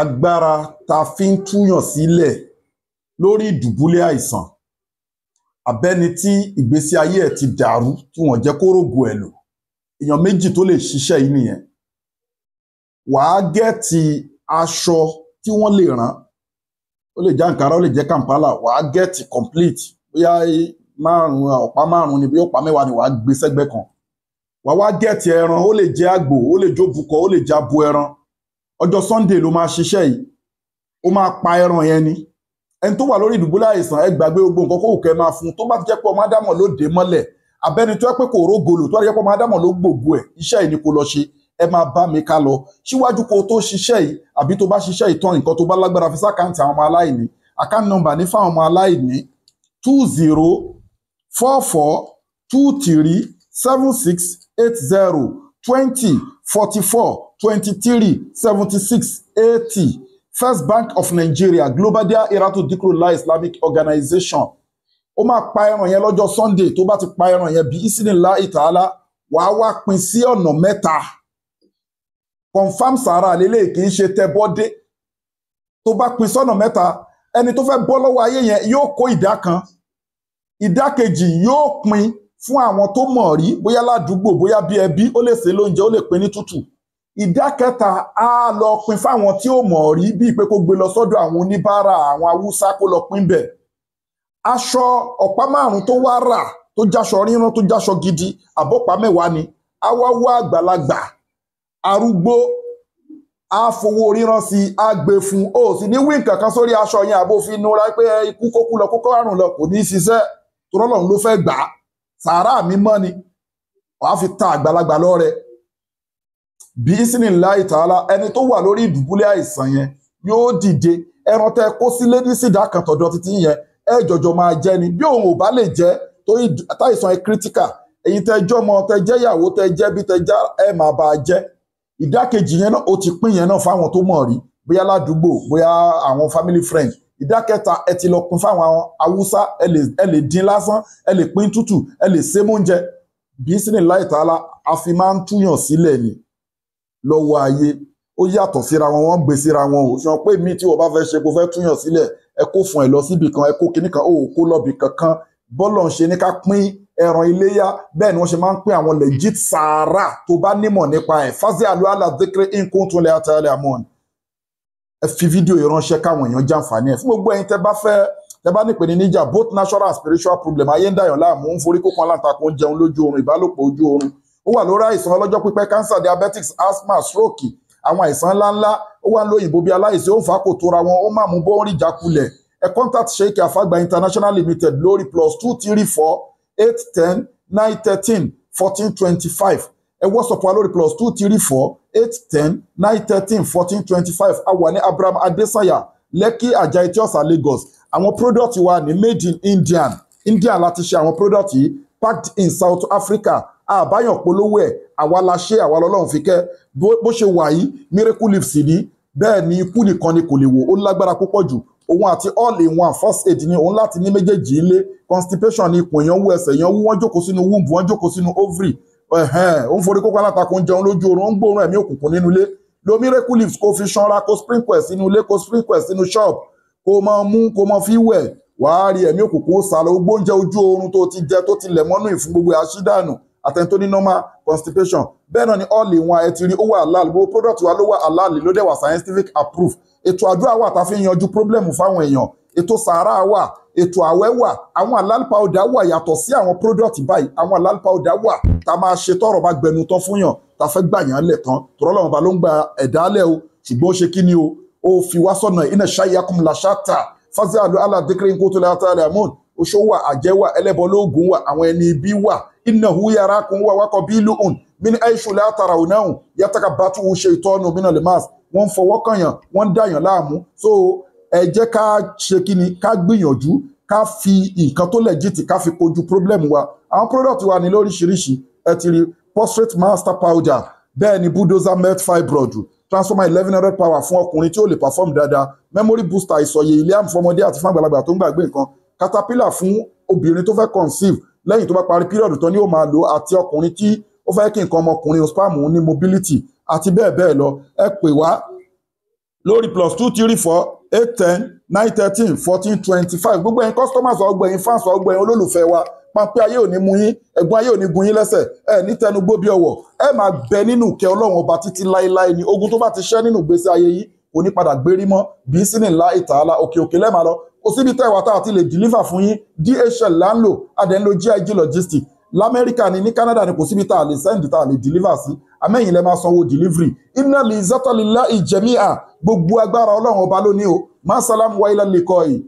agbára tá a fi ń túyàn sílẹ̀ lórí ìdùbúlẹ̀ àìsàn abẹ́ni tí ìgbésí ayé ẹ̀ ti dàrú tí wọ́n jẹ́ kó rògo ẹ̀ lò èèyàn méjì tó lè ṣiṣẹ́ yìí nìyẹn. wàá gẹ́ẹ̀tì aṣọ tí wọ́n lè rán, ó lè jẹ́ àǹkárá ó lè jẹ́ kàmpálà, wàá gẹ́ẹ̀tì complete bóyá ọ̀pá márùn-ún ni bí ọ̀pá mẹ́wàá ni wàá gbé sẹ́gbẹ́ kan. wàá wá gẹ́ẹ̀tì ẹran, ó lè jẹ́ àgbò ó lè jó bukọ ó lè jẹ́ abo ẹran. ọjọ́ Sunday ló máa ṣiṣẹ́ yìí, ó máa pa ẹran yẹn ni. ẹni tó wà lórí ìdùbúlẹ̀ àìsàn ẹ gbàgbé gbogbo nǹkan kó kẹ́ máa fún un tó bá ti jẹ́ pé ọmọ ádámọ̀ ló dé mọ́lẹ̀ abẹ́ni tó yẹ pé kò rógolò tó yẹ pé ọmọ ádámọ̀ ló gbògbó ẹ̀ iṣẹ́ yìí ni kò lọ ṣe. ẹ máa bá mi ká lọ síwájú kó tó ṣiṣẹ́ yìí àbí tó bá ṣiṣẹ́ yìí tán nǹkan tó bá lágbára fi sákàǹtì àwọn ọmọ aláìní. àkáǹtì nọ́mbà ní fáwọn ọmọ aláìní 2044237680 2044237680 First Bank of Nigeria Global Dahiratu Dhikrlahi Islamic Organization. ó máa pa ẹran yẹn lọ́jọ́ Sunday. tó bá ti pa ẹran yẹn bí Isnillahi Ta'ala wàá wá pín sí ọ̀nà mẹ́ta. confam sàárà lélẹ̀ kì í ṣe tẹ bọ́dé. tó bá pín sọ́nà mẹ́ta ẹni tó fẹ́ bọ́ lọ́wọ́ ayé yẹn yóò kó ìdá kan, ìdá kejì yóò pín fún àwọn tó mọ̀ rí bóyá ládùúgbò bóyá bí ẹbí ó lè ṣe lóúnjẹ ó lè pín ní tútù. ìdá kẹta á lọ pín fáwọn tí ó mọ̀ rí bíi pé kó gbé lọ sọ́dọ̀ àwọn oníbàárà àwọn haúsá kó lọ pín bẹ̀. aṣọ ọ̀pá márùn-ún tó wá rà tó jáṣọ rírán tó jáṣọ gidi àbọ̀pá mẹ́wàá ni á wá wá àgbàlagbà arúgbó á fowó ríran sí i á gbé fún ó sì ní wí nǹkan kan sórí aṣọ yẹn àbó fi nura pé ikú kókú lọ kókó àrùn lọ kò ní í ṣiṣẹ́ tó rọ́lọ́run ló fẹ́ gbà á sàárà mímọ́ ni wàá fi ta àgbàlagbà lọ́rẹ. bí Isnillahi Ta'ala ẹni tó wà lórí ìdùbúlẹ̀ àìsàn yẹn yóò dìde ẹran tẹ kó sílé ní sídà kan tọ̀dọ̀ títí yẹn ẹ jọjọ máa jẹ ni bí òun ò bá lè jẹ torí táìsàn ẹ critical ẹ̀yin tẹ jọmọ tẹ jẹ ìyàwó tẹ jẹ bí tẹ já ẹ máa bá a jẹ. ìdákejì yẹn náà ó ti pín yẹn náà fáwọn tó mọ̀ rí bóyá ládùúgbò bóyá àwọn family friend. ìdákẹta ẹ ti lọ pín fáwọn haúsá ẹ lè dín lásán ẹ lè pín tútù ẹ lè sé móúnjẹ. bí Isnillahi Ta'ala a fi máa ń túyàn sílẹ̀ ni lọ́wọ́ ayé ó yàtọ̀ síra wọn wọ́n gbé síra wọn ò ṣan pé mi tí wọ́n bá fẹ́ ṣe kó fẹ́ túyàn sílẹ̀ ẹ kó fún ẹ lọ síbi kan ẹ kó kinní kan ó kó lọ́bì kankan bọ́lọ̀ ń ṣe ní ká pín ẹran iléyá bẹ́ẹ̀ ni wọ́n ṣe máa ń pín àwọn legit sàárà tó bá nímọ̀ nípa ẹ̀ fazi'alu ala dhikri in kuntum la ta'lamun. ẹ fi fídíò ìránṣẹ́ káwọn èèyàn jàǹfààní ẹ̀ fún gbogbo ẹ̀yin tẹ́ bá nípe ní níjà both natural and spiritual problem ayé ń dàyàn láàmú ń forí kókan aláǹtakùn jẹun lójú oorun ìbálòpọ̀ ojú oorun ó wà lórí àìsàn ọlọ́jọ́ pípẹ́ cancer diabetics asthma stroke àwọn àìsàn ńláńlá ó wà lóyìnbó bí aláìsí ó ń fa kò tóra wọn ó máa mú bọ́ ń rí ìjákulẹ̀ ẹ contact Sheikh Afagba International Limited lórí +234 810 913 1425 ẹ WhatsApp wa lórí +234 810 913 1425 a wà ní Abraham Adesanya Lekki Ajah Etiosa Lagos. àwọn product wa ní made in India láti ṣe àwọn product yìí packed in South Africa àbáyàn polówó ẹ̀ àwa la ṣe àwa lọ́lọ́run fi kẹ́ bó ṣe wà yìí miracle leaves ní bẹ́ẹ̀ ni ikú nìkan ni kò lè wò ó lágbára púpọ̀ jù òun àti all in one first aid ni òun láti ní méjèèjì ilé constipation ni ipò èèyàn wú ẹsẹ̀ èèyàn wú wọ́n jókòó sínú womb wọ́n jókòó sínú ovary ó ń forí kókó alátakò ń jẹun lójú oorun ó ń gbóòórùn ẹ̀mí òkùnkùn nínú ilé lo miracle leaves kó fi ṣanra kó sprinkle sínú ilé kó sprinkle sínú shop kó máa mú kó máa fi wẹ̀ wàá rí ẹ̀mí òkùnkùn ó sálọ gbogbo oúnjẹ ojú oorun tó ti jẹ tó ti lẹ̀ mọ́nú ìfún gbogbo àṣídànù àtẹ̀ntó ní normal constipation bẹ́ẹ̀ náà ni all in one ẹ ti rí ó wà halal gbogbo product wa ló wà halal ló dẹ̀ wà scientific approved ètò àdúrà wà tá a fi ń yanjú problem fáwọn èèyàn ètò sàárà wà ètò àwẹ̀ wà àwọn halal powder wà yàtọ̀ sí àwọn product báyìí àwọn halal powder wà tá a máa ṣe tọrọ bá gbẹnu tán fún yàn tá a fẹ́ gbà yàn lẹ̀ tán tọrọ lọ́wọ́ bá ló ń gba ẹ̀dá lẹ̀ o ṣùgbọ́n ó ṣe kí ni o ó fi wá sọ́nà inna shay'akum la shatta fazi'alu ala dhikri in kuntum la ta'lamun oṣó wà àjẹ́ wà ẹlẹ́bọ lóògùn wà àwọn ẹni ibi wà innahu yarakum wa qabiluhum min haythu la tarawnahum yatakabbatuhu shaytanu minal mas wọ́n fọwọ́ kànyàn wọ́n dàyàn láàmú so ẹ jẹ́ ká ṣe kí ni ká gbìyànjú ká fi nǹkan tó legit ká fi kojú problem wa àwọn product wa ní lóríṣiríṣi ẹ ti rí prostate master powder bẹ́ẹ̀ ni bulldozer melt fibroid transformer 1100 power fún ọkùnrin tí ó lè perform dáadáa memory booster ìsọ̀yè ilé àmúfọmọdé àti fún àgbàlagbà tó ń gbàgbé nǹkan caterpillar fún obìnrin tó fẹ́ conceive lẹ́yìn tó bá parí period tán ni ó máa lò àti ọkùnrin tí ó fẹ́ kí nǹkan ọmọkùnrin sperm ní mobility àti bẹ́ẹ̀ bẹ́ẹ̀ lọ ẹ pè wá lórí +234-810-913-1425 gbogbo ẹ̀yin customers ọgbọ ẹ̀yin fans ọgbọ ẹ̀yin olólùfẹ́ wa pápẹ́ ayé ò ní mú yín ẹ̀gbọ́n ayé ò ní gun yín lẹ́sẹ̀ ẹ̀ ní tẹnugbó bí ọwọ́ ẹ máa bẹ nínú ìkẹ́ Ọlọ́run ọba títí láéláé ni ogun tó bá ti ṣẹ́ nínú ìgbésí ayé yìí kò ní padà gbérí mọ́ bí sínú ńlá ìtàlá òkè òkè lẹ́ẹ̀ma lọ kò síbi tẹ́wà tá àti lè deliver fún yín DHL là ń lò adẹ́nlò GIG logistics lamẹ́ríkà ni ní Canada ni kò síbi tá a lè send tá a lè deliver sí amẹ́yìn lẹ́ máa sanwó delivery inna li zata lillahi jami'a gbogbo agbára Ọlọ́run ọba lónìí o má sálámù wáyé lẹ́lẹ́kọ̀ọ́ yìí.